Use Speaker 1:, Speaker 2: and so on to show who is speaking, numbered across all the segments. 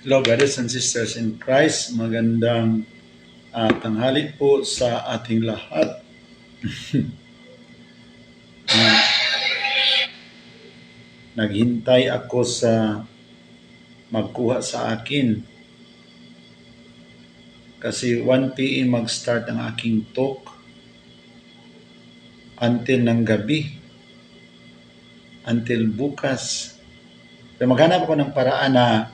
Speaker 1: Hello, brothers and sisters in Christ. Magandang tanghali po sa ating lahat. Naghintay ako sa magkuha sa akin kasi 1 p.m. mag-start ang aking talk until ng gabi, until bukas. Pero maghanap ako ng paraan na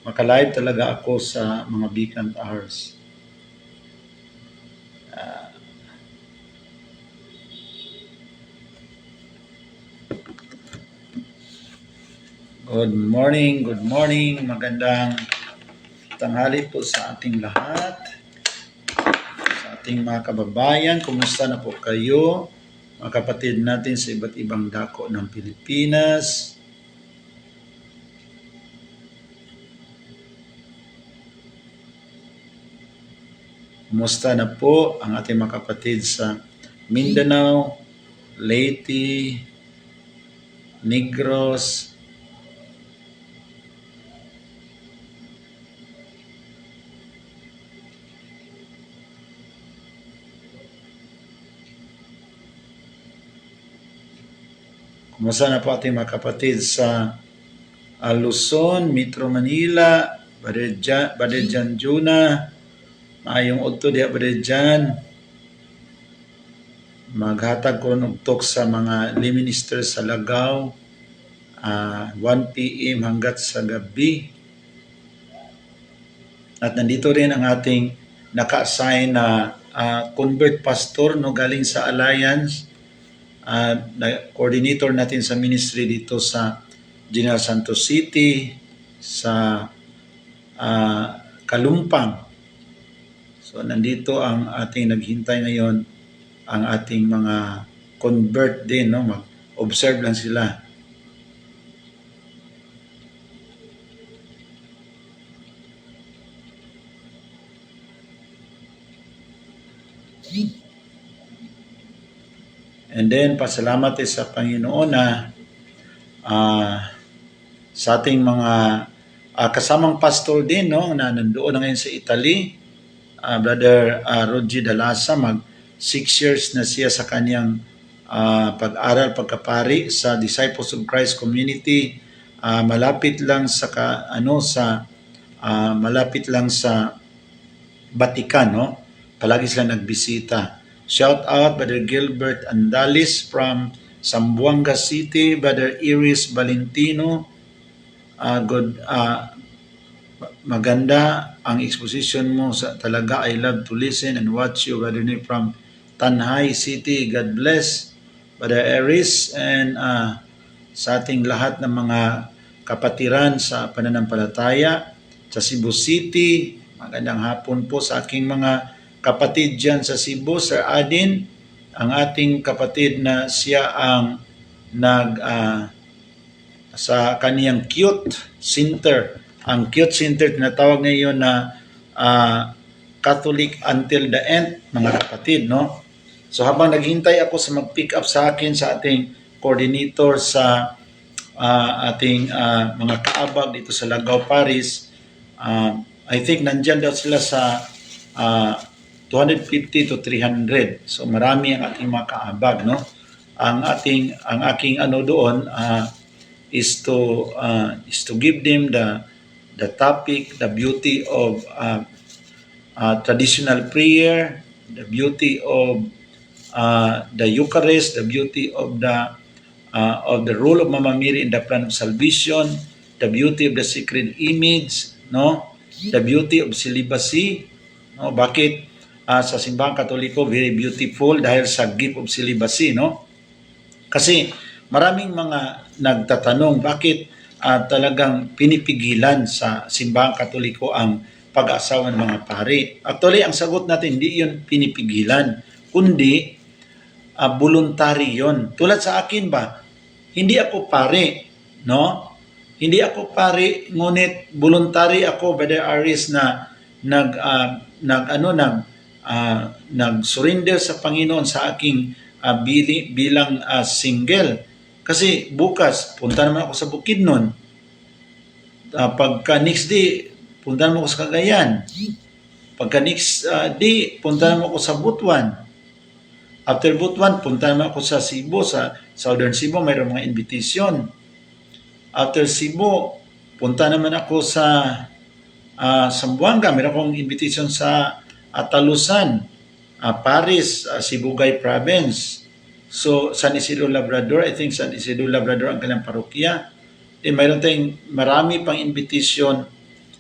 Speaker 1: makalive talaga ako sa mga vacant hours. Good morning, magandang tanghali po sa ating lahat, sa ating mga kababayan. Kumusta na po kayo, mga kapatid natin sa iba't ibang dako ng Pilipinas? Kumusta na po ang ating mga kapatid sa Mindanao, Leyte, Negros, kumusta na po ating mga kapatid sa Luzon, Metro Manila, Badedjan Juna, maayong udto diha Badedjan. Maghatag ko ng talk sa mga lay minister sa Lagaw, 1 p.m. hanggat sa gabi. At nandito rin ang ating naka-assign na convert pastor no, galing sa Alliance, coordinator natin sa ministry dito sa General Santos City, sa Kalumpang. So nandito ang ating naghintay ngayon, ang ating mga convert din, no? Mag-observe lang sila. And then, pasalamat sa Panginoon na sa ating mga kasamang pastor din, no, na nandoon na ngayon sa Italy, Brother Roger Dalasa, mag 6 years na siya sa kanyang pag-aral, pagkapari sa Disciples of Christ Community. Malapit lang sa malapit lang sa Vatican, no? Palagi sila nagbisita. Shout out Brother Gilbert Andalis from Zamboanga City, Brother Iris Valentino. Maganda ang exposition mo sa talaga. I love to listen and watch you, Brother Nick from Tanhay City. God bless Brother Eris, and sa ating lahat ng mga kapatiran sa pananampalataya sa Cebu City. Magandang hapon po sa aking mga kapatid dyan sa Cebu, Sir Adin, ang ating kapatid na siya ang sa kaniyang Cute Center. Ang Cute Center tinatawag ngayon na Catholic until the end, mga kapatid, no? So habang naghintay ako sa mag-pick up sa akin sa ating coordinator sa ating mga kaabag dito sa Lagaw Paris, I think nandyan daw sila sa 250 to 300. So marami ang ating mga kaabag, no? Ang aking doon is to give them the topic, the beauty of traditional prayer, the beauty of the Eucharist, the beauty of the role of Mama Mary in the plan of salvation, the beauty of the sacred image, no? The beauty of celibacy, no? Bakit sa simbahang Katoliko very beautiful dahil sa gift of celibacy, no? Kasi maraming mga nagtatanong bakit talagang pinipigilan sa simbahang Katoliko ang pag-aasawa ng mga pari. Actually, ang sagot natin, hindi yun pinipigilan, kundi voluntary yun. Tulad sa akin ba, hindi ako pari, no? Hindi ako pari, ngunit voluntary ako, Brother Aris, na nag-surrender sa Panginoon sa aking bilang single. Kasi bukas, punta naman ako sa Bukidnon. Pagka next day, punta mo ko sa Cagayan. Pagka next day, punta mo ko sa Butuan. After Butuan, punta naman ako sa Cebu, sa Southern Cebu, mayroong mga invitation. After Cebu, punta naman ako sa Zamboanga, mayroon akong invitation sa Talusan, Paris, Sibugay Province. So, San Isidro Labrador, I think San Isidro Labrador ang kanilang parokya. Then mayroon tayong marami pang invitation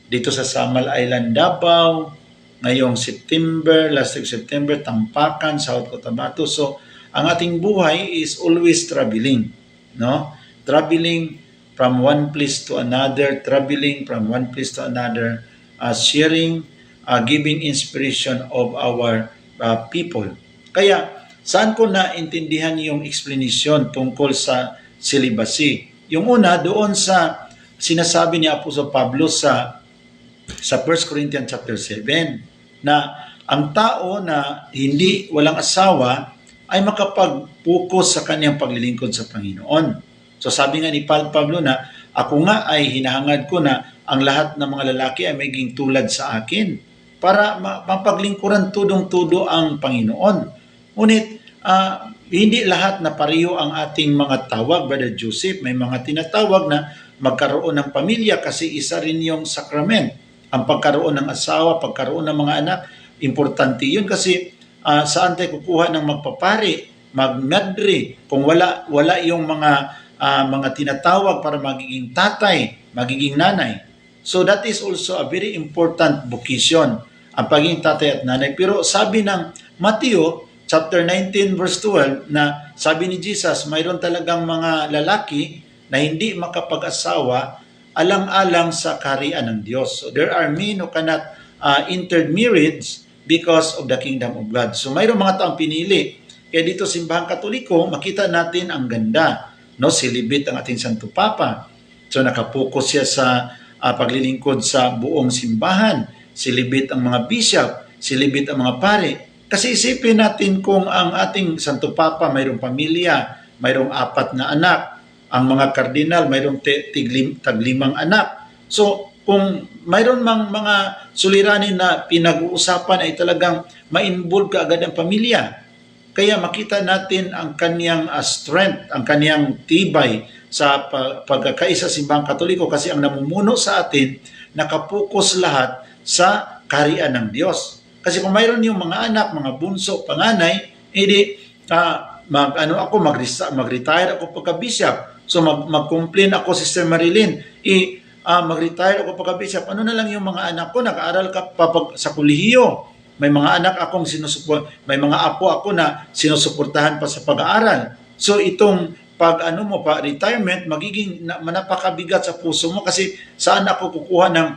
Speaker 1: dito sa Samal Island, Davao, ngayong September, last week September, Tampakan, South Cotabato. So, ang ating buhay is always traveling, no? Traveling from one place to another, traveling from one place to another, sharing, giving inspiration of our people. Kaya, saan ko naintindihan yung explanation tungkol sa celibacy? Yung una, doon sa sinasabi ni Apostol Pablo sa 1 Corinthians chapter 7, na ang tao na walang asawa ay makapag-focus sa kanyang paglilingkod sa Panginoon. So sabi nga ni Pablo na ako nga ay hinahangad ko na ang lahat ng mga lalaki ay maging tulad sa akin para mapaglingkuran tudong-tudo ang Panginoon. Ngunit hindi lahat na pareho ang ating mga tawag, Brother Joseph. May mga tinatawag na magkaroon ng pamilya kasi isa rin yung sakrament. Ang pagkaroon ng asawa, pagkaroon ng mga anak, importante yun kasi saan tayo kukuha ng magpapari, magmadre, kung wala yung mga tinatawag para magiging tatay, magiging nanay. So that is also a very important vocation, ang pagiging tatay at nanay. Pero sabi ng Mateo chapter 19 verse 12 na sabi ni Jesus, mayroon talagang mga lalaki na hindi makapag-asawa alang-alang sa kaharian ng Diyos. So there are men who cannot intermarriage because of the kingdom of God. So mayroong mga taong pinili. Kaya dito sa Simbahang Katoliko, makita natin ang ganda. No, silibit ang ating Santo Papa. So nakapokus siya sa paglilingkod sa buong simbahan. Silibit ang mga bishop, silibit ang mga pare. Kasi isipin natin kung ang ating Santo Papa mayroong pamilya, mayroong 4 na anak, ang mga kardinal mayroong taglimang anak. So, kung mayroon mang mga suliranin na pinag-uusapan ay talagang ma-involve ka agad ang pamilya. Kaya makita natin ang kaniyang strength, ang kaniyang tibay sa pagkakaisa sa Simbahang Katoliko kasi ang namumuno sa atin, nakapokus lahat sa kaharian ng Diyos. Kasi kung mayroon yung mga anak, mga bunso, panganay, edi mag-retire ako pagka-bishop. So mag-complain ako, Sister Marilyn, mag-retire ako pagka-bishop. Ano na lang yung mga anak ko, nag-aaral ka pa sa kolehiyo. May mga anak akong may mga apo ako na sinusuportahan pa sa pag-aaral. So itong retirement, magiging napakabigat sa puso mo kasi saan ako kukuha ng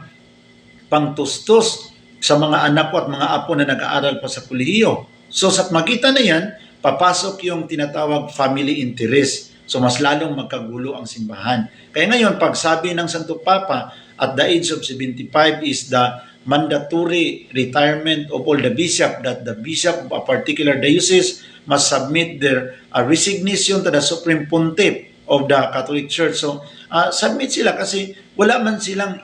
Speaker 1: pangtustos sa mga anak ko at mga apo na nag-aaral pa sa kolehiyo. So sa magitan na yan, papasok yung tinatawag family interest. So mas lalong magkagulo ang simbahan. Kaya ngayon, pag sabi ng Santo Papa, at the age of 75 is the mandatory retirement of all the bishop, that the bishop of a particular diocese must submit their resignation to the Supreme Pontiff of the Catholic Church. So, submit sila kasi wala man silang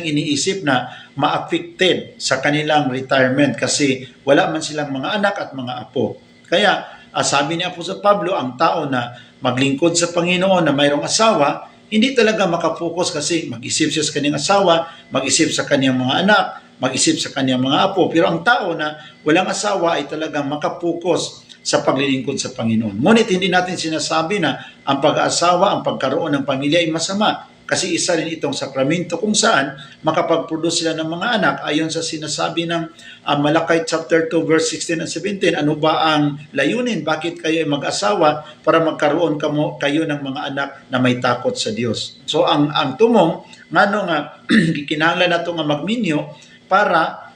Speaker 1: iniisip na ma-affected sa kanilang retirement kasi wala man silang mga anak at mga apo. Kaya, sabi ni Apostol Pablo, ang tao na maglingkod sa Panginoon na mayroong asawa, hindi talaga makapokus kasi mag-isip siya sa kanyang asawa, mag-isip sa kanyang mga anak, mag-isip sa kanyang mga apo. Pero ang tao na walang asawa ay talagang makapokus sa paglilingkod sa Panginoon. Ngunit hindi natin sinasabi na ang pag-aasawa, ang pagkaroon ng pamilya ay masama. Kasi isa rin itong sakramento kung saan makapag-produce sila ng mga anak ayon sa sinasabi ng Malakay chapter 2 verse 16 and 17. Ano ba ang layunin? Bakit kayo ay mag-asawa? Para magkaroon kayo ng mga anak na may takot sa Diyos. So ang tumong nga kinahanglan nato nga magminyo para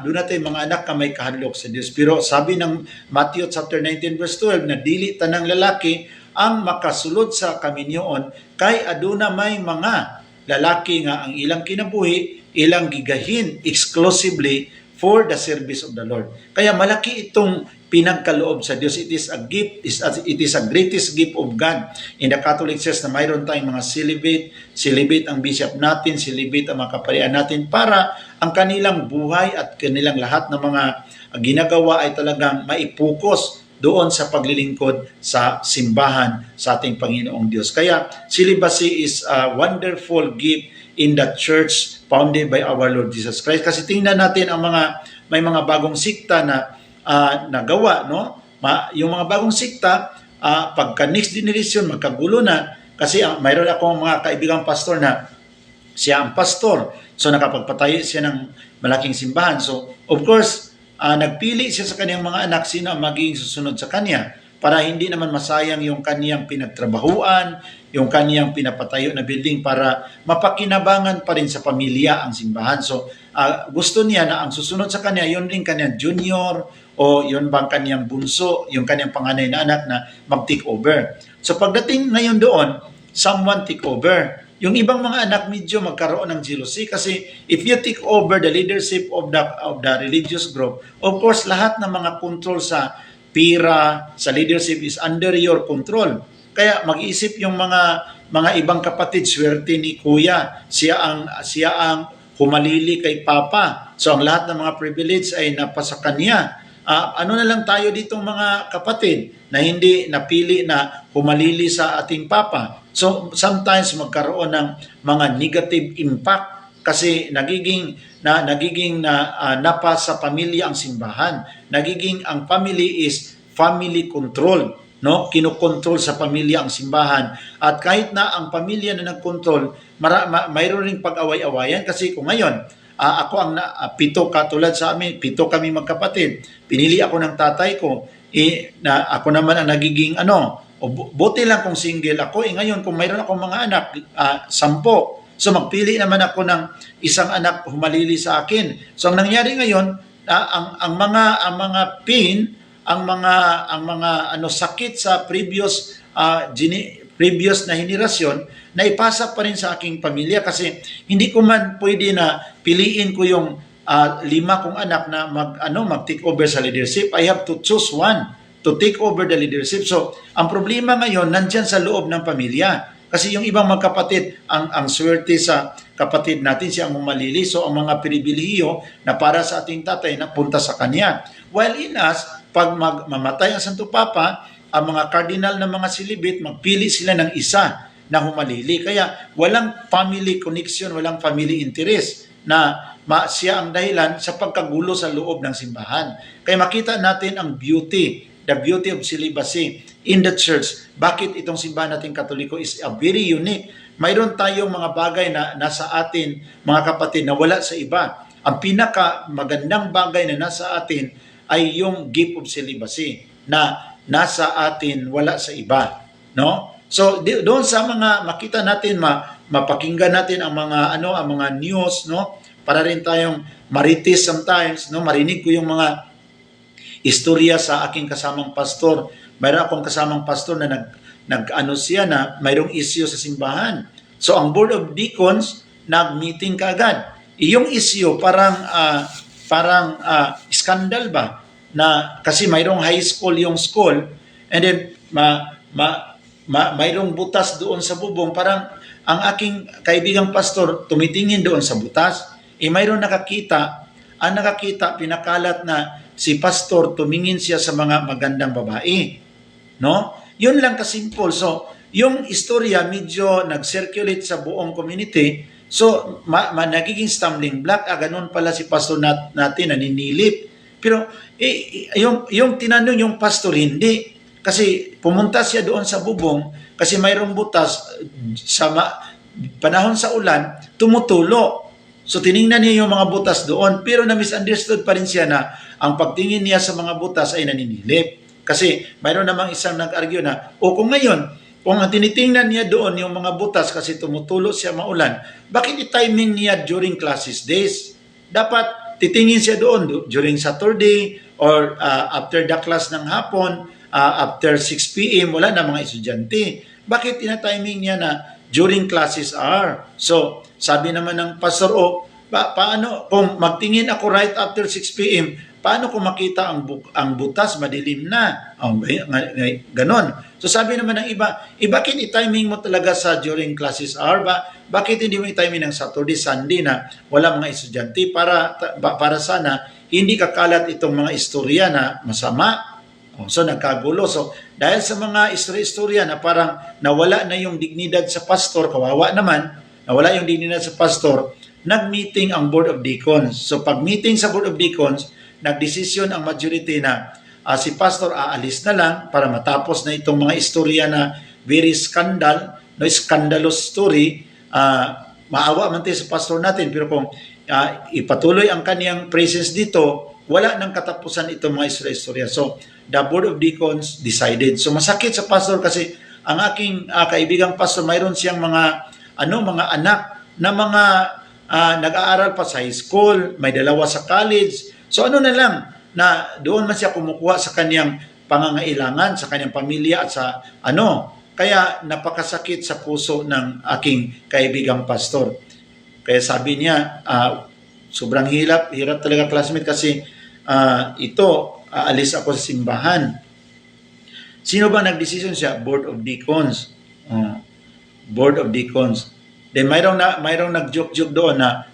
Speaker 1: doon natin mga anak na may kahadlok sa Diyos. Pero sabi ng Matthew chapter 19 verse 12 na dili tanang lalaki ang makasulod sa kaminyoon kay aduna may mga lalaki nga ang ilang kinabuhi ilang gigahin exclusively for the service of the Lord. Kaya malaki itong pinagkaloob sa Diyos. It is a gift, it is a greatest gift of God. In the Catholic Church na mayroon tayong mga celibate ang bishop natin, celibate ang mga kaparian natin para ang kanilang buhay at kanilang lahat ng mga ginagawa ay talagang maipokus doon sa paglilingkod sa simbahan sa ating Panginoong Diyos. Kaya celibacy is a wonderful gift in the church founded by our Lord Jesus Christ. Kasi tingnan natin ang may mga bagong sikta na nagawa, no? Yung mga bagong sikta, pagka next generation, magkagulo na. Kasi mayroon akong mga kaibigang pastor na siya ang pastor. So nakapagpatayo siya ng malaking simbahan. So of course, nagpili siya sa kanyang mga anak sino ang magiging susunod sa kanya para hindi naman masayang yung kaniyang pinagtrabahuan, yung kaniyang pinapatayo na building para mapakinabangan pa rin sa pamilya ang simbahan. So, gusto niya na ang susunod sa kanya, yun rin kanyang junior o yun bang kanyang bunso, yung kanyang panganay na anak na mag-take over. So, pagdating ngayon doon, someone take over. Yung ibang mga anak medyo magkaroon ng jealousy kasi if you take over the leadership of the religious group, of course, lahat ng mga control sa pira, sa leadership is under your control. Kaya mag-iisip yung mga ibang kapatid, swerte ni kuya, siya ang humalili kay papa. So ang lahat ng mga privilege ay napasa kanya. Ano na lang tayo dito mga kapatid na hindi napili na humalili sa ating papa. So sometimes magkaroon ng mga negative impact kasi nagiging napa sa pamilya ang simbahan. Ang family is family control, no? Kinokontrol sa pamilya ang simbahan. At kahit na ang pamilya na nagkontrol, mayroon ring pag-away-awayan kasi kung ngayon ako ang 7 katulad sa amin, 7 kami magkapatid. Pinili ako ng tatay ko, na ako naman ang nagiging buti lang kung single ako. Ngayon kung mayroon akong mga anak, 10. So magpili naman ako ng isang anak humalili sa akin. So ang nangyari ngayon, ang mga pain, ang mga sakit sa previous na henerasyon na ipasa pa rin sa aking pamilya kasi hindi ko man pwede na piliin ko yung 5 kong anak na mag-take over sa leadership. I have to choose one to take over the leadership. So, ang problema ngayon nandyan sa loob ng pamilya. Kasi yung ibang magkapatid, ang swerte sa kapatid natin, siya ang umalili. So, ang mga pribilehiyo na para sa ating tatay na punta sa kanya. While in us, pag mamatay ang Santo Papa, ang mga cardinal na mga silibit, magpili sila ng isa na humalili. Kaya walang family connection, walang family interest na siya ang dahilan sa pagkagulo sa loob ng simbahan. Kaya makita natin ang beauty, the beauty of celibacy in the church. Bakit itong simbahan natin Katoliko is very unique. Mayroon tayong mga bagay na nasa atin, mga kapatid, na wala sa iba. Ang pinaka magandang bagay na nasa atin ay yung gift of celibacy na nasa atin, wala sa iba, no? So doon sa mga makita natin, mapakinggan natin ang mga news, no? Para rin tayong marites sometimes, no? Marinig ko yung mga istorya sa aking kasamang pastor. Mayroon akong kasamang pastor na siya na mayroong issue sa simbahan. So ang Board of Deacons nag-meeting kaagad. Yung issue parang scandal ba? Na kasi mayroong high school yung school and then mayroong butas doon sa bubong. Parang ang aking kaibigang pastor tumitingin doon sa butas. Mayroong nakakita, pinakalat na si pastor tumingin siya sa mga magandang babae. No? Yun lang kasimple. So, yung istorya medyo nag-circulate sa buong community. So, nagiging stumbling block. Ganun pala si pastor natin naninilip. Pero yung tinanong yung pastor, hindi. Kasi pumunta siya doon sa bubong kasi mayroong butas sa panahon sa ulan, tumutulo. So tiningnan niya yung mga butas doon pero na-misunderstood pa rin siya na ang pagtingin niya sa mga butas ay naninilip. Kasi mayroon namang isang nag-argue na, kung ngayon, kung ang tinitingnan niya doon yung mga butas kasi tumutulo siya maulan, bakit i-timing niya during classes days? Dapat titingin siya doon during Saturday or after the class ng hapon, after 6 p.m. wala na mga estudyante. Bakit tina-timing niya na during classes are? So, sabi naman ng pastor, paano kung magtingin ako right after 6 p.m., paano ko makita ang butas, madilim na? Ganon. So sabi naman ng iba, bakit i-timing mo talaga sa during classes hour? Bakit hindi mo i-timing ng Saturday, Sunday na wala mga estudyante para sana hindi kakalat itong mga istorya na masama? So nagkagulo. So dahil sa mga istorya na parang nawala na yung dignidad sa pastor, kawawa naman, nawala yung dignidad sa pastor, nag-meeting ang Board of Deacons. So pag meeting sa Board of Deacons, nagdesisyon ang majority na si pastor aalis na lang para matapos na itong mga istorya na very scandalous story. Maawa man tayo sa pastor natin, pero kung ipatuloy ang kaniyang presence dito, wala nang katapusan itong mga istorya. So the Board of Deacons decided. So masakit sa pastor kasi ang aking kaibigang pastor, mayroon siyang mga anak na mga nag-aaral pa sa high school, may dalawa sa college. So na lang, na doon man siya kumukuha sa kanyang pangangailangan, sa kanyang pamilya at sa Kaya napakasakit sa puso ng aking kaibigang pastor. Kaya sabi niya, sobrang hirap talaga classmate kasi aalis ako sa simbahan. Sino ba nagdesisyon siya? Board of Deacons. Board of Deacons. Then mayroong nag-joke doon na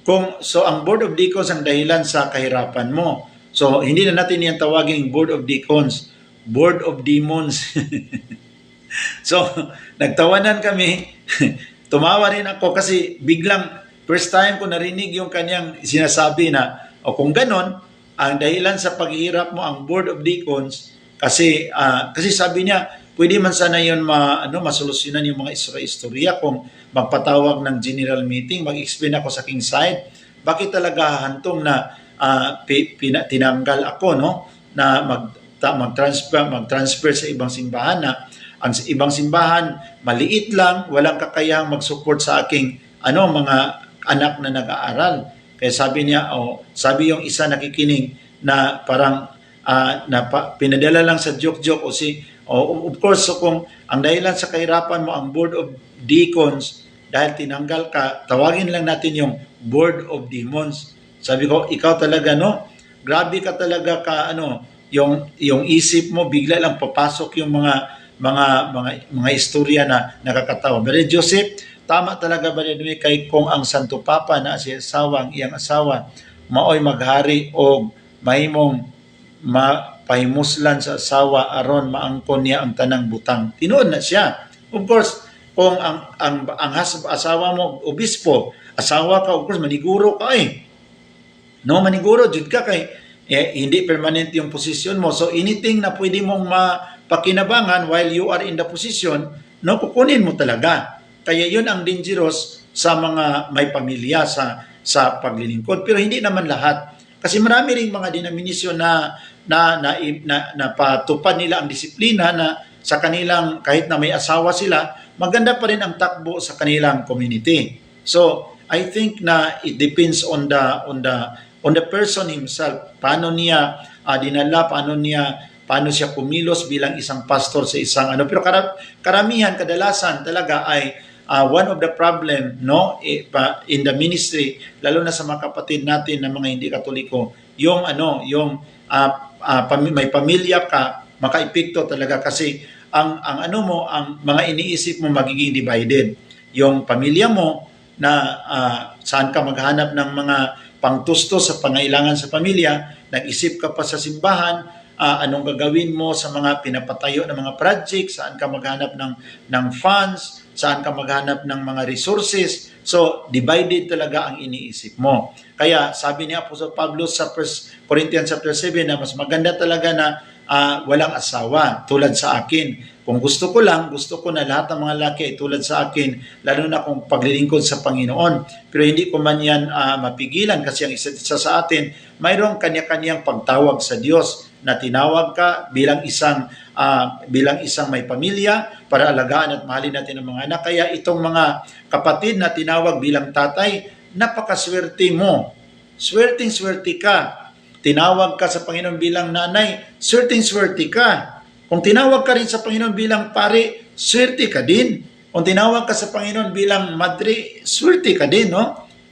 Speaker 1: ang Board of Deacons ang dahilan sa kahirapan mo. So hindi na natin yan tawagin Board of Deacons, Board of Demons. So nagtawanan kami. Tumawa rin ako kasi biglang first time ko narinig yung kanyang sinasabi na kung ganon, ang dahilan sa paghihirap mo ang Board of Deacons kasi sabi niya pwede man sana yun masolusyonan yung mga istorya kung magpatawag ng general meeting, mag-explain ako sa king side. Bakit talaga hantong na tinanggal ako na mag-transfer sa ibang simbahan na ang ibang simbahan maliit lang, walang kakayahang mag-support sa aking mga anak na nag-aaral. Kaya sabi niya, sabi yung isa nakikinig na parang pinadala lang sa joke-joke of course, so kung ang dahilan sa kahirapan mo ang Board of Deacons dahil tinanggal ka, tawagin lang natin yung Board of Demons. Sabi ko, ikaw talaga grabe ka talaga yung isip mo bigla lang papasok yung mga istorya na nakakatawa. Pero Joseph, tama talaga ba rin kay kung ang Santo Papa na si asawa, ang iyang asawa, maoy maghari o mahimong pahimuslan sa asawa aron maangkon niya ang tanang butang. Tinuod na siya. Of course, kung ang asawa mo obispo, asawa ka, of course maniguro ka maniguro jud ka kay hindi permanent yung posisyon mo. So anything na pwede mong mapakinabangan while you are in the position, kukunin mo talaga. Kaya yun ang dangerous sa mga may pamilya sa paglilingkod. Pero hindi naman lahat. Kasi marami ring mga denominasyon na patupad nila ang disiplina na sa kanilang, kahit na may asawa sila, maganda pa rin ang takbo sa kanilang community. So, I think na it depends on the person himself. Paano niya dinala, paano siya kumilos bilang isang pastor sa isang Pero kadalasan talaga ay one of the problem in the ministry, lalo na sa mga kapatid natin na mga hindi Katoliko, yung may pamilya ka, makaepekto talaga kasi ang mga iniisip mo magiging divided. Yung pamilya mo na saan ka maghanap ng mga pangtusto sa pangailangan sa pamilya, nag-isip ka pa simbahan, anong gagawin mo sa mga pinapatayo ng mga project, saan ka maghanap ng funds, saan ka maghanap ng mga resources. So, divided talaga ang iniisip mo. Kaya sabi ni Apostol Pablo sa 1 Corinthians chapter 7 na mas maganda talaga na walang asawa tulad sa akin. Kung gusto ko na lahat ng mga laki ay tulad sa akin, lalo na kung paglilingkod sa Panginoon. Pero hindi ko man yan mapigilan kasi ang isa't isa sa atin, mayroong kanya-kanyang pagtawag sa Diyos na tinawag ka bilang isang may pamilya para alagaan at mahalin natin ang mga anak. Kaya itong mga kapatid na tinawag bilang tatay, napakaswerte mo. Swerteng-swerte ka. Tinawag ka sa Panginoon bilang nanay, swerteng-swerte ka. Kung tinawag ka rin sa Panginoon bilang pare, swerte ka din. Kung tinawag ka sa Panginoon bilang madre, swerte ka din,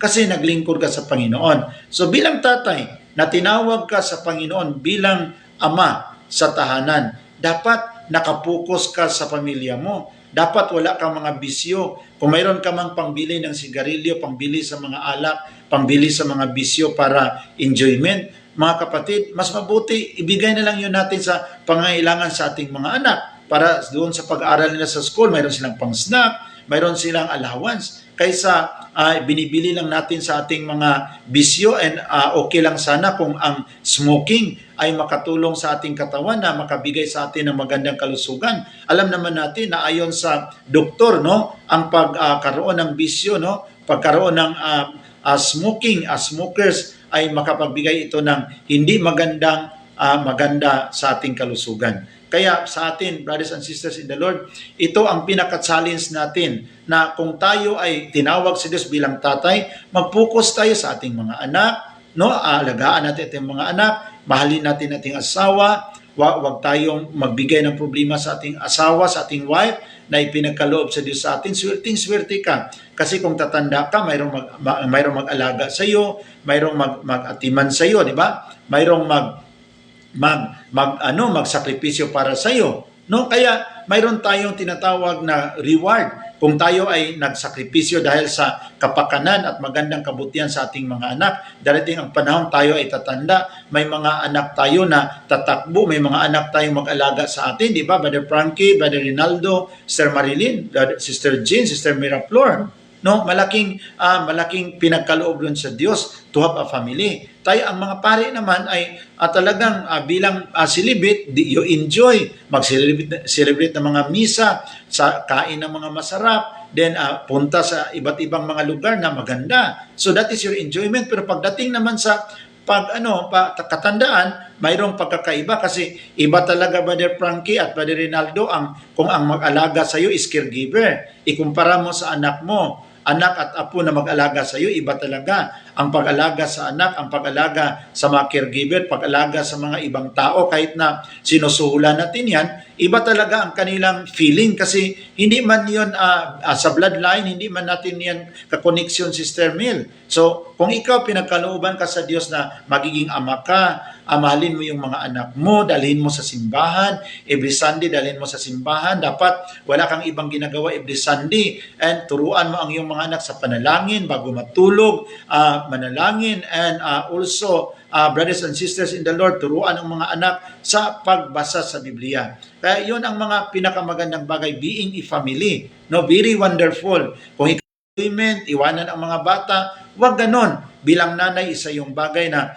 Speaker 1: kasi naglingkod ka sa Panginoon. So bilang tatay, na tinawag ka sa Panginoon bilang ama sa tahanan, dapat nakapokus ka sa pamilya mo. Dapat wala kang mga bisyo. Kung mayroon ka mang pangbili ng sigarilyo, pangbili sa mga alak, pangbili sa mga bisyo para enjoyment, mga kapatid, mas mabuti, ibigay na lang yun natin sa pangangailangan sa ating mga anak. Para doon sa pag-aaral nila sa school, mayroon silang pang-snack, mayroon silang allowance, kaysa binibili lang natin sa ating mga bisyo. And okay lang sana kung ang smoking ay makatulong sa ating katawan na makabigay sa atin ng magandang kalusugan. Alam naman natin na ayon sa doktor, no, ang pagkaroon ng bisyo, no, pagkaroon ng smoking, smokers ay makapagbigay ito ng hindi maganda sa ating kalusugan. Kaya sa atin, brothers and sisters in the Lord, ito ang pinaka-challenge natin na kung tayo ay tinawag sa Diyos bilang tatay, mag-focus tayo sa ating mga anak, no? Alagaan natin ating mga anak, mahalin natin ating asawa, wag tayong magbigay ng problema sa ating asawa, sa ating wife, na ipinagkaloob sa Diyos sa atin. Swerting-swerte ka. Kasi kung tatanda ka, mayroong mag-alaga sa iyo, mayroong mag-atiman sa iyo, di ba? Mayroong magsakripisyo para sa iyo. No, kaya mayroon tayong tinatawag na reward kung tayo ay nagsakripisyo dahil sa kapakanan at magandang kabutihan sa ating mga anak. Darating ang panahon tayo ay tatanda, may mga anak tayo na tatakbo, may mga anak tayong mag-alaga sa atin, di ba? Brother Frankie, Brother Rinaldo, Sister Marilyn, Sister Jean, Sister Miraflor. No, malaking pinagkaloob doon sa Diyos to have a family. Tayo, ang mga pare naman ay talagang bilang silibit, you enjoy, mag-celebrate ng mga misa, sa kain ng mga masarap, then punta sa iba't ibang mga lugar na maganda. So that is your enjoyment. Pero pagdating naman sa katandaan, mayroong pagkakaiba kasi iba talaga, Brother Frankie at Brother Rinaldo, kung ang mag-alaga sa iyo is caregiver. Ikumpara mo sa anak mo, anak at apo na mag-alaga sa iyo, iba talaga. Ang pag-alaga sa anak, ang pag-alaga sa mga caregiver, pag-alaga sa mga ibang tao, kahit na sinusuhulan natin yan, iba talaga ang kanilang feeling kasi hindi man yun sa bloodline, hindi man natin yan kakoneksyon, Sister Mil. So, kung ikaw pinagkalooban ka sa Diyos na magiging ama ka, mahalin mo yung mga anak mo, dalhin mo sa simbahan, every Sunday dalhin mo sa simbahan, dapat wala kang ibang ginagawa every Sunday, and turuan mo ang iyong mga anak sa panalangin bago matulog, manalangin, and also, brothers and sisters in the Lord, turuan ang mga anak sa pagbasa sa Biblia. Kaya yun ang mga pinakamagandang bagay, being a family. No, very wonderful. Kung iwanan ang mga bata, wag ganon. Bilang nanay, isa yung bagay na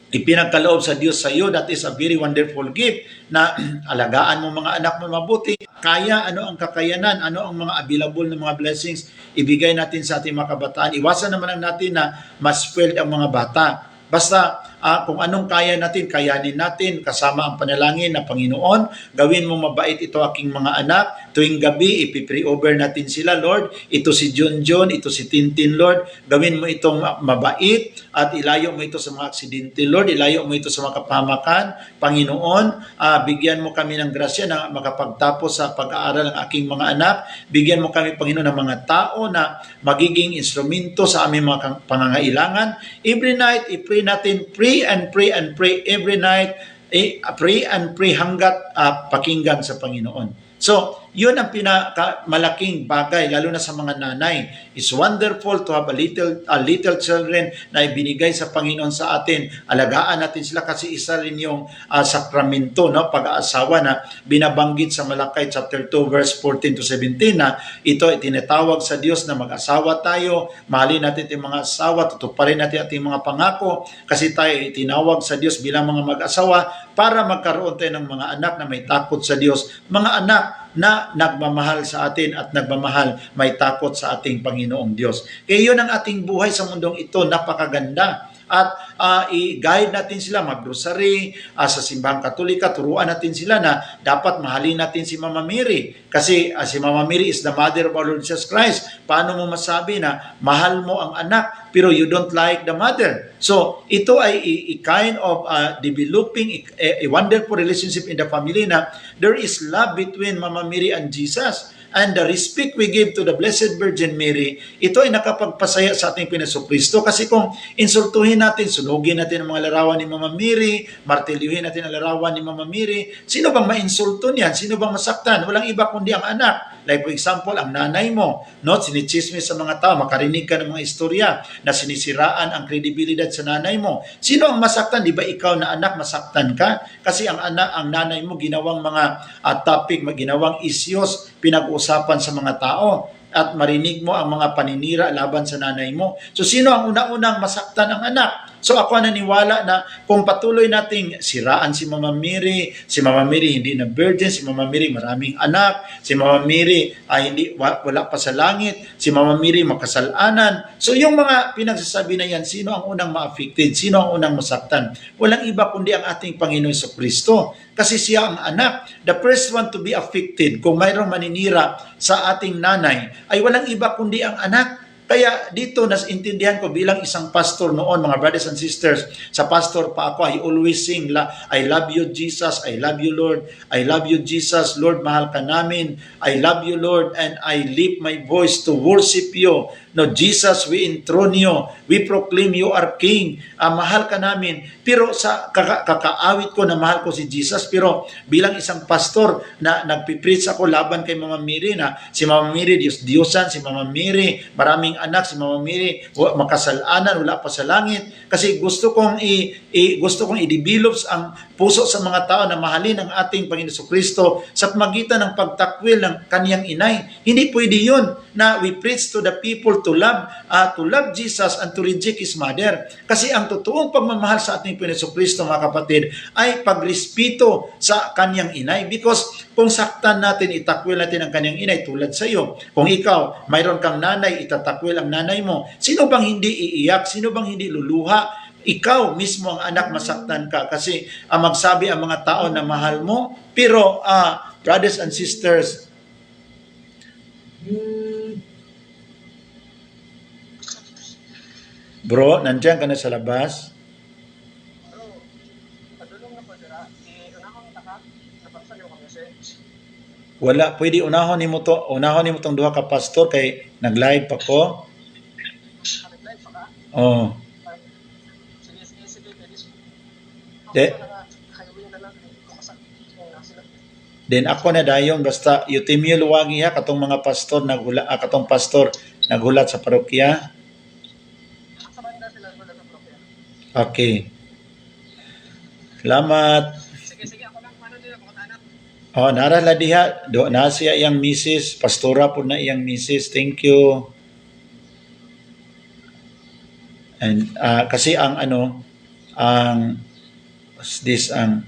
Speaker 1: ipinagkaloob sa Diyos sa iyo. That is a very wonderful gift na alagaan mo mga anak mo mabuti. Kaya ano ang kakayanan, ano ang mga available na mga blessings ibigay natin sa ating mga kabataan. Iwasan naman natin na ma-spoiled ang mga bata. Basta kung anong kaya natin, kayanin natin kasama ang panalangin na Panginoon. Gawin mo mabait ito aking mga anak. Tuwing gabi, ipipray over natin sila, Lord. Ito si John, ito si Tintin, Lord. Gawin mo itong mabait at ilayo mo ito sa mga aksidente, Lord. Ilayo mo ito sa mga kapahamakan. Panginoon, bigyan mo kami ng grasya na makapagtapos sa pag-aaral ng aking mga anak. Bigyan mo kami, Panginoon, ng mga tao na magiging instrumento sa aming mga pangangailangan. Every night, i-pray natin, pray and pray every night, pray and pray hanggat pakinggan sa Panginoon. So, yun ang pinakamalaking bagay, lalo na sa mga nanay. It's wonderful to have a little children na ibinigay sa Panginoon sa atin. Alagaan natin sila kasi isa rin yung sakramento, no? Pag-aasawa na binabanggit sa Malakay chapter 2 verse 14 to 17 na ito ay tinatawag sa Diyos na mag-asawa tayo, mahalin natin ating mga asawa, tutuparin natin ating mga pangako kasi tayo ay tinawag sa Diyos bilang mga mag-asawa para magkaroon tayo ng mga anak na may takot sa Diyos, mga anak na nagmamahal sa atin at nagmamahal, may takot sa ating Panginoong Diyos. Kaya yun ang ating buhay sa mundong ito, napakaganda. At i-guide natin sila mag-grocery, sa simbahang Katolika, turuan natin sila na dapat mahalin natin si Mama Mary. Kasi si Mama Mary is the mother of our Lord Jesus Christ. Paano mo masabi na mahal mo ang anak pero you don't like the mother? So, ito ay a kind of developing a wonderful relationship in the family na there is love between Mama Mary and Jesus. and the respect we give to the Blessed Virgin Mary, ito ay nakapagpasaya sa ating Panginoong Kristo. Kasi kung insultuhin natin, sunugin natin ang mga larawan ni Mama Mary, martilyuhin natin ang larawan ni Mama Mary, sino bang mainsulto niyan? Sino bang masaktan? Walang iba kundi ang anak. Like for example, ang nanay mo, no? Sinichismis sa mga tao, makarinig ka ng mga istorya na sinisiraan ang kredibilidad sa nanay mo. Sino ang masaktan? Di ba ikaw na anak masaktan ka? Kasi ang nanay mo ginawang mga topic, ginawang issues, pinag-usapan sa mga tao at marinig mo ang mga paninira laban sa nanay mo. So sino ang unang-unang masaktan ang anak? So ako naniniwala na kung patuloy nating siraan si Mama Mary hindi na virgin, si Mama Mary maraming anak, si Mama Mary ay wala pa sa langit, si Mama Mary makasalanan. So yung mga pinagsasabi na yan, sino ang unang ma-affected? Sino ang unang masaktan? Walang iba kundi ang ating Panginoon Jesucristo. Kasi siya ang anak. The first one to be affected kung mayroong maninira sa ating nanay ay walang iba kundi ang anak. Kaya dito nasintindihan ko bilang isang pastor noon, mga brothers and sisters, sa pastor pa ako, I always sing, I love you Jesus, I love you Lord, I love you Jesus, Lord, mahal ka namin, I love you Lord, and I lift my voice to worship you. No, Jesus, we enthrone you, we proclaim you are King, mahal ka namin. Pero sa kakaawit ko na mahal ko si Jesus, pero bilang isang pastor na nagpipreach ako laban kay Mama Mary na si Mama Mary, Diyosan, si Mama Mary, maraming anak, si Mama Mary, makasalanan, wala pa sa langit. Kasi gusto kong i-develop ang puso sa mga tao na mahalin ang ating Panginoon Jesucristo sa pamagitan ng pagtakwil ng kaniyang inay. Hindi pwede yun na we preach to the people to love Jesus and to reject His mother. Kasi ang totoong pagmamahal sa ating Panginoon Jesucristo, mga kapatid, ay pagrespeto sa kaniyang inay. Because kung saktan natin, itakwil natin ang kaniyang inay tulad sa iyo. Kung ikaw, mayroon kang nanay, itatakwil ang nanay mo. Sino bang hindi iiyak? Sino bang hindi luluha? Ikaw mismo ang anak, masaktan ka kasi magsabi ang mga tao na mahal mo. Pero brothers and sisters, bro, nandiyan ka na sa labas? Wala, pwede unahon nimo tong duha ka pastor kay nag-live pa ko. Oh. Then ako na dayon basta yutimyo luwagi ha katong mga pastor naghulat sa parokya. Okay. Salamat.
Speaker 2: Sige ako lang mano dito mga anak.
Speaker 1: Oh, nara la diha, do na siya iyang misis, pastora po na iyang misis. Thank you. And kasi ang this ang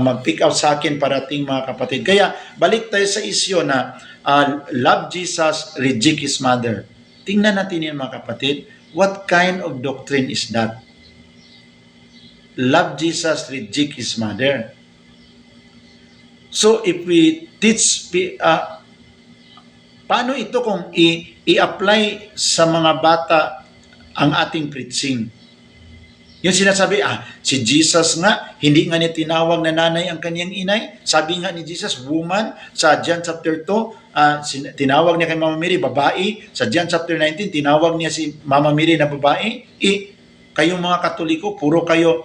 Speaker 1: mag-pick out sa akin parating mga kapatid. Kaya balik tayo sa isyo na love Jesus, reject His mother. Tingnan natin yan mga kapatid. What kind of doctrine is that? Love Jesus, reject His mother. So if we teach, paano ito kung i-apply sa mga bata ang ating preaching? Yung sinasabi, si Jesus nga, hindi nga niya tinawag na nanay ang kanyang inay. Sabi nga ni Jesus, woman, sa John chapter 2, tinawag niya kay Mama Mary, babae. Sa John chapter 19, tinawag niya si Mama Mary na babae. Kayong mga Katoliko, puro kayo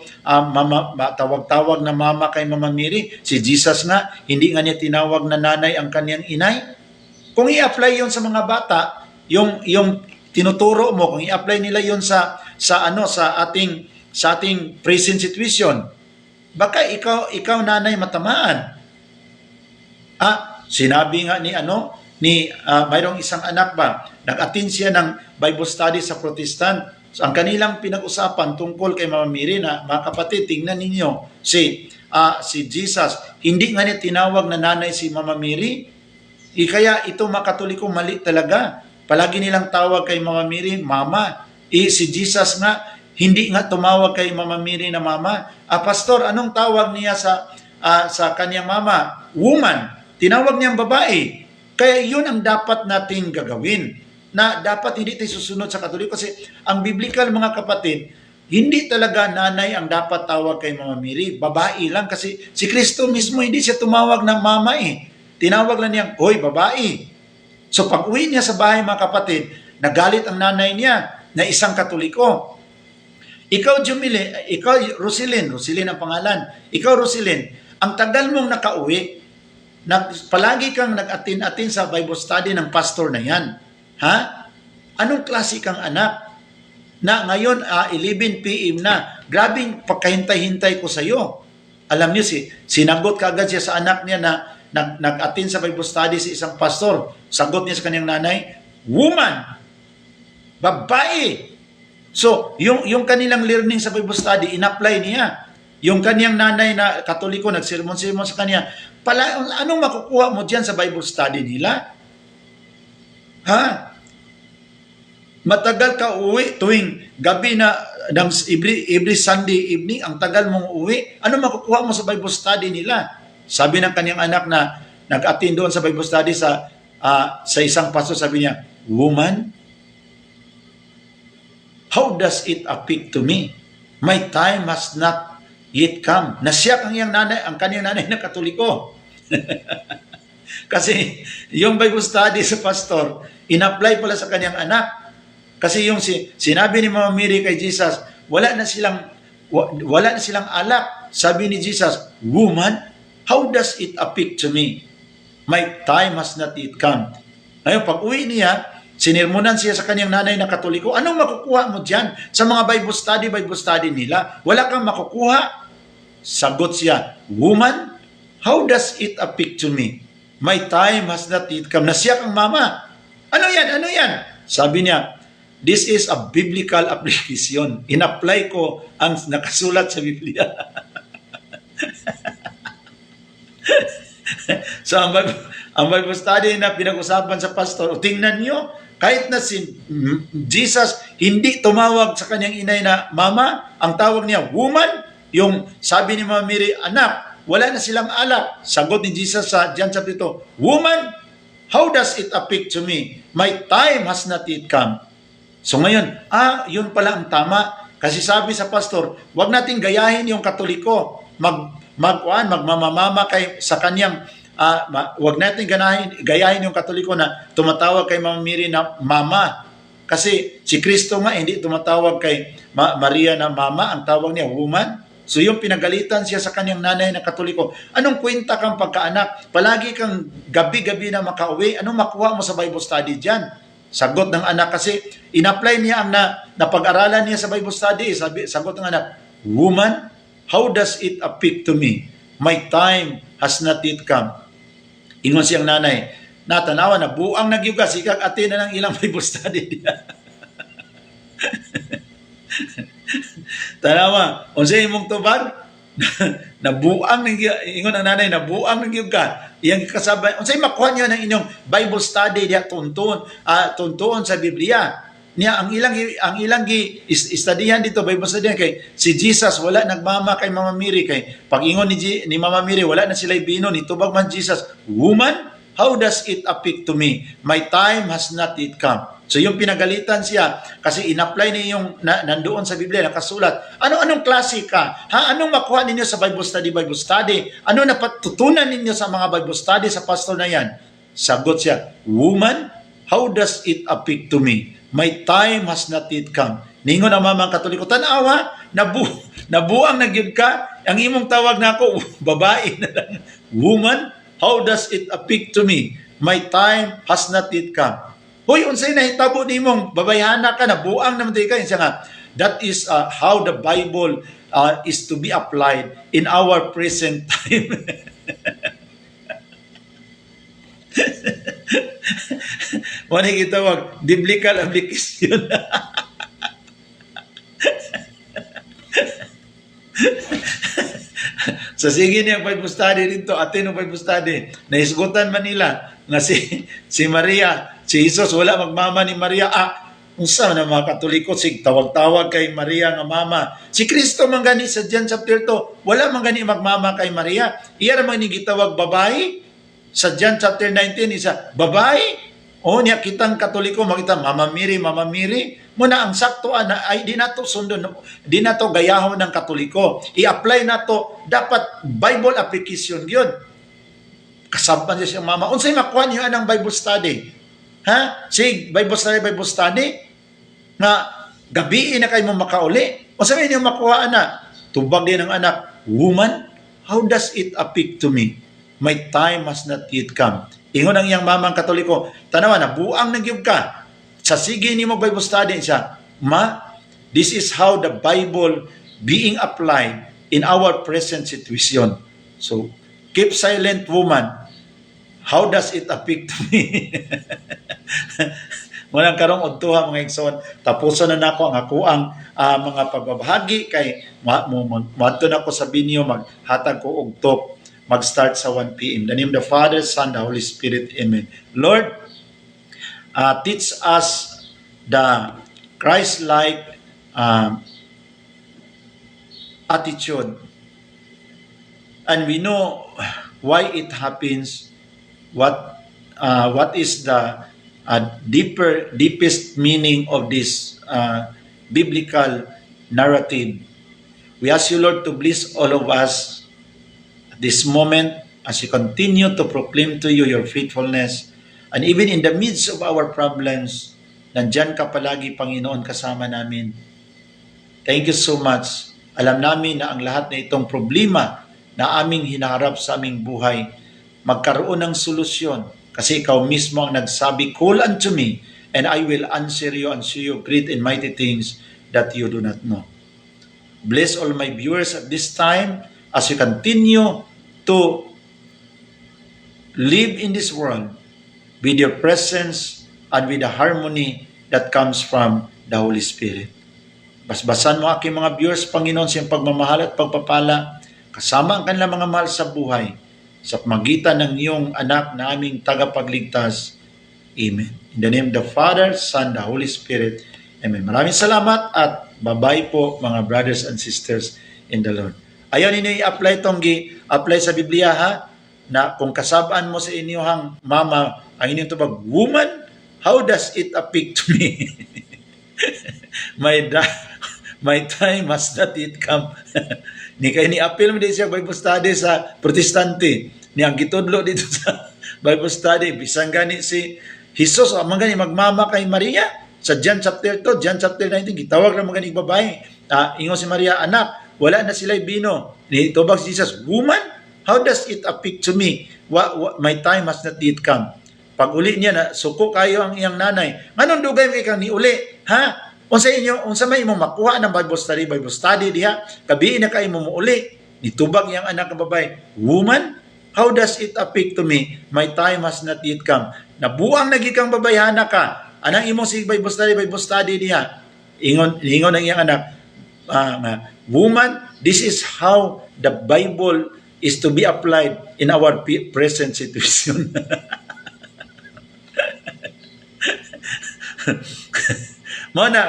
Speaker 1: tawag-tawag na mama kay Mama Mary. Si Jesus nga, hindi nga niya tinawag na nanay ang kanyang inay. Kung i-apply yon sa mga bata, yung tinuturo mo, kung i-apply nila yon sa ating present situation, baka ikaw nanay matamaan. Sinabi nga mayroong isang anak ba, nag-attend siya ng Bible study sa Protestant. So, ang kanilang pinag-usapan tungkol kay Mama Mary na, mga kapatid, tingnan ninyo, si Jesus, hindi nga niya tinawag na nanay si Mama Mary. Kaya ito mga Katoliko, mali talaga. Palagi nilang tawag kay Mama Mary, Mama. Si Jesus nga, hindi nga tumawag kay Mama Mary na mama. Pastor, anong tawag niya sa kanyang mama? Woman. Tinawag niyang babae. Kaya yun ang dapat nating gagawin. Na dapat hindi tayo susunod sa Katoliko. Kasi ang biblical, mga kapatid, hindi talaga nanay ang dapat tawag kay Mama Mary. Babae lang kasi si Kristo mismo hindi siya tumawag ng mama eh. Tinawag lang niya, "Hoy, babae." So pag uwi niya sa bahay mga kapatid, nagalit ang nanay niya na isang Katoliko. Ikaw Roselyn ang pangalan. Ikaw Roselyn, ang tagal mong nakauwi, palagi kang nag-atin-atin sa Bible study ng pastor na yan. Ha? Anong klase kang anak? Na ngayon 11 p.m. na, grabing pagkahintay-hintay ko sa iyo. Alam niyo, sinagot kaagad siya sa anak niya na nag-attend sa Bible study sa isang pastor. Sagot niya sa kanyang nanay, "Woman, babae." So, yung kanilang learning sa Bible study, in-apply niya. Yung kanyang nanay na Katoliko, nagsermon-sermon sa kanya, anong makukuha mo diyan sa Bible study nila? Ha? Matagal ka uwi tuwing gabi na every Sunday evening, ang tagal mong uwi. Ano makukuha mo sa Bible study nila? Sabi ng kanyang anak na nag-attend doon sa Bible study sa isang pastor, sabi niya, "Woman, how does it affect to me? My time has not yet come." Nasiyak ang kanyang nanay na Katoliko. Kasi yung Bible study sa pastor, in-apply pala sa kanyang anak. Kasi yung sinabi ni Mama Mary kay Jesus, wala na silang alak. Sabi ni Jesus, "Woman, how does it affect to me? My time has not yet come." Ngayon, pag uwi niya, sinirmonan siya sa kanyang nanay na Katoliko. Anong makukuha mo dyan sa mga Bible study nila? Wala kang makukuha. Sagot siya, "Woman, how does it affect to me? My time has not yet come." Nasiyak ang mama. Ano yan? Sabi niya, "This is a biblical application. In-apply ko ang nakasulat sa Biblia." So, ang Bible study na pinag-usapan sa pastor, tingnan nyo, kahit na si Jesus hindi tumawag sa kanyang inay na mama, ang tawag niya, "Woman." Yung sabi ni Mama Mary, "Anak, wala na silang alak." Sagot ni Jesus sa John chapter 2, "Woman, how does it affect to me? My time has not yet come." So ngayon, yun pala ang tama. Kasi sabi sa pastor, wag nating gayahin yung Katoliko. Magmamama sa kanyang, wag nating gayahin yung Katoliko na tumatawag kay Mama Mary na mama. Kasi si Kristo nga hindi tumatawag kay Maria na mama, ang tawag niya woman. So yung pinagalitan siya sa kanyang nanay na Katoliko, "Anong kwenta kang pagkaanak? Palagi kang gabi-gabi na makauwi. Anong makuha mo sa Bible study dyan?" Sagot ng anak, kasi in-apply niya ang napag-aralan niya sa Bible study. Sagot ng anak, "Woman, how does it affect to me? My time has not yet come." Ingon siyang nanay, natanawa na buang nagyugas, ikag atin na ng ilang Bible study niya. Tanawa, unsay imong tubag? Nabuang ingon ang nanay, nabuang ng yuga. Iyang kasabay, unsay makuha niyo ng inyong Bible study diha tuntuon sa Biblia. Niya ang ilang studyhan dito Bible study kay si Jesus wala nagmama kay Mama Mary, kay pag-ingon ni Mama Mary wala na sila binon, nitubag man Jesus, "Woman, how does it affect to me? My time has not yet come." So yung pinagalitan siya kasi in-apply niya yung nandoon sa Biblia nakasulat. Anong klase ka? Anong makuha ninyo sa Bible study? Ano napatutunan ninyo sa mga Bible study sa pastor na yan? Sagot siya, "Woman, how does it affect to me? My time has not yet come." Ningon ang mamang Katoliko, "Tanawa, nabuang nagyud ka, ang imong tawag na ako, babae na lang. Woman, how does it affect to me? My time has not yet come." Hoy, unsay nahitabo nimong babayhana ka na buang naman tayo kayo. Siya nga, that is how the Bible is to be applied in our present time. Muna kita wag, biblical application. So sige niya Bible study dito, atin ang Bible study. Naisgutan man nila nga si Maria, si Jesus wala magmama ni Maria. Unsa na mga Katoliko tawag-tawag kay Maria nga mama. Si Kristo man gani sa John chapter 2, wala man gani magmama kay Maria. Iya ra man ni gitawag babae. Sa John chapter 19 isa babae. O niya kitang Katoliko makita Mama Mary muna ang saktuan na ay di nato sundon, di nato gayahon ng Katoliko. I-apply nato dapat Bible application gyud. Kasaban siya siyang mama. Unsay makuha niyo anang Bible study? Ha? Sig Bible study nga gabi na kayo mo makauli. Unsay niyo makuha ana? Tubag din ang anak, woman, how does it affect to me? My time has not yet come. Ingon ang iyang mamang Katoliko, tanawa na, buang nagyug ka. Sa sige ni mo Bible study siya, ma, this is how the Bible being applied in our present situation. So, keep silent, woman. How does it affect to me? Walang karong udtuha mga igsoon. Tapuson na nako ang akuang mga pagbabahagi kay madto na ko sa binyo maghatag ko og talk. Mag-start sa 1 p.m. In the name of the Father, Son, the Holy Spirit. Amen. Lord, teach us the Christ-like attitude. And we know why it happens, what is the deepest meaning of this biblical narrative. We ask you, Lord, to bless all of us at this moment as we continue to proclaim to you your faithfulness. And even in the midst of our problems, nandyan ka palagi, Panginoon, kasama namin. Thank you so much. Alam namin na ang lahat na itong problema na aming hinaharap sa aming buhay, magkaroon ng solusyon. Kasi ikaw mismo ang nagsabi, call unto me, and I will answer you and show you great and mighty things that you do not know. Bless all my viewers at this time as we continue to live in this world with your presence and with the harmony that comes from the Holy Spirit. Basbasan mo aking mga viewers, Panginoon, sa iyong pagmamahal at pagpapala, kasama ang kanilang mga mahal sa buhay, sa pamagitan ng iyong anak na aming tagapagligtas. Amen. In the name of the Father, Son, the Holy Spirit. Amen. Maraming salamat at bye-bye po mga brothers and sisters in the Lord. Ayaw ninyo i-apply itong apply sa Biblia ha, na kung kasabaan mo sa inyong mama, ang inyong tubag, woman, how does it affect to me? My time has not yet come. Ni kay ni-appeal mo din siya Bible study sa Protestante. Ni ang gitudlo dito sa Bible study. Bisang gani si Jesus, amang gani magmama kay Maria. Sa John chapter 2, John chapter 19, gitawag na mga gani babae. Ingon si Maria, anak, wala na sila'y bino. Ni tubag si Jesus, woman, how does it affect to me? My time has not yet come. Pag uli niya na, suko kayo ang iyang nanay. Nganong dugay mo ikang ni uli? Ha? Unsa may imong makuha ng Bible study diha, kabi na kay mo uli. Nitubag iyang anak ng babae, woman, how does it affect to me? My time has not yet come. Nabuang nagikang babayana ka. Anang imong si Bible study diha. Ingon ang iyang anak, woman, this is how the Bible is to be applied in our present situation. Muna,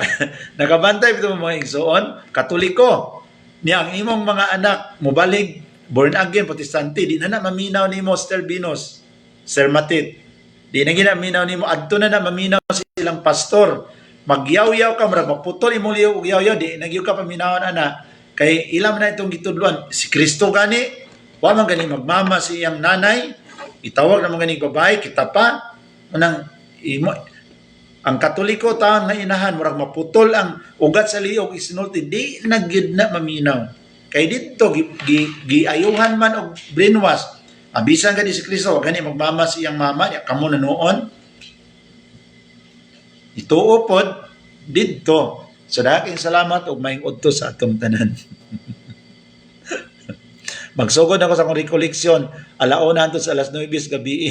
Speaker 1: nakabantay ito mga igsoon, Katoliko. Niya ang imong mga anak, mubalig, born again, Protestante, di na maminaw ni mo, Sir Binos, Sir Matit. Di na ginaminaw ni mo, adto na maminaw silang pastor. Magyaw-yaw ka, marag maputol imong liyaw-yaw, di nagyaw ka paminawon ana. Kay ilam na itong gitudluan, si Kristo gani, wa man gani magmama si iyang nanay, itawag na mga gani babae, kita pa, ang Katoliko taon na inahan, murag maputol ang ugat sa liyog, isinulti, di nagyud na maminaw. Kay dito, giayuhan man og brainwash, abisan gani si Kristo, gani magmama si iyang mama, kamo na noon, ituo pod didto. So daking salamat ug maayong udto sa atong tanan. Magsugod ako sa akong recollection, alauna antos alas 9 gabi.